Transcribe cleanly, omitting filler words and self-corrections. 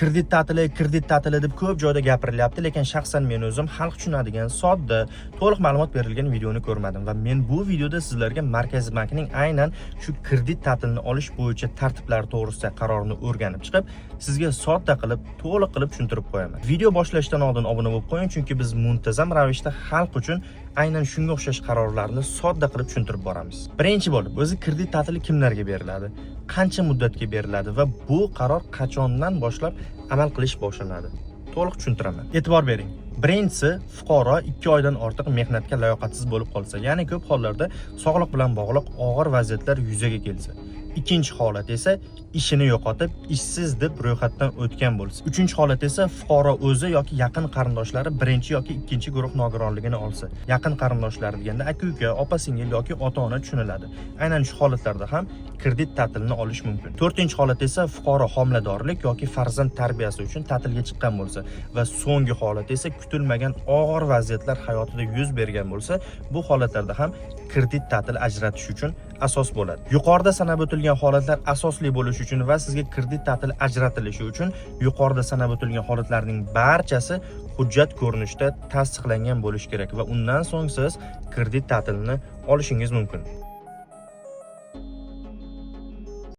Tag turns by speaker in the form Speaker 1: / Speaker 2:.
Speaker 1: Kredit ta'tili deb ko'p joyda gapirilyapti, lekin shaxsan men o'zim xalq tushunadigan, sodda, to'liq ma'lumot berilgan videoni ko'rmadim va men bu videoda sizlarga Markaziy bankning aynan shu kredit ta'tilini olish bo'yicha tartiblar to'g'risida qarorini o'rganib chiqib, sizga sodda qilib, to'liq qilib tushuntirib qo'yaman. Video boshlashdan oldin obuna bo'lib qo'ying, chunki biz muntazam ravishda xalq uchun aynan shunga o'xshash qarorlarni sodda qilib tushuntirib boramiz. Birinchi bo'lib, o'zi kredit ta'tili kimlarga beriladi, qancha muddatga beriladi va bu qaror qachondan boshlab amal qilish boshlanadi. To'liq tushuntiraman. E'tibor bering. Birinchisi, fuqaro 2 oydan ortiq mehnatga layoqatsiz bo'lib qolsa, ya'ni ko'p hollarda sog'liq bilan bog'liq og'ir vaziyatlar yuzaga kelsa. Ikkinchi holat esa ishini yo'qotib, ishsiz deb ro'yxatdan o'tgan bo'lsa. Uchinchi holat esa fuqaro o'zi yoki yaqin qarindoshlari birinchi yoki ikkinchi guruh nogironligini olsa. Yaqin qarindoshlar deganda aka-uka, opa-singil yoki ota-ona tushuniladi. Aynan shu holatlarda ham kredit ta'tilini olish mumkin. To'rtinchi holat esa fuqaro homiladorlik yoki farzand tarbiyasi uchun ta'tilga chiqqan bo'lsa va so'nggi holat esa kutilmagan og'ir vaziyatlar hayotida yuz bergan bo'lsa, bu holatlarda ham kredit ta'tili ajratish uchun asos bo'ladi. Yuqorida sanab o'tilgan holatlar asosli bo'lishi uchun va sizga kredit ta'tili ajratilishi uchun yuqorida sanab o'tilgan holatlarning barchasi hujjat ko'rinishida tasdiqlangan bo'lishi kerak va undan so'ng siz kredit ta'tilini olishingiz mumkin.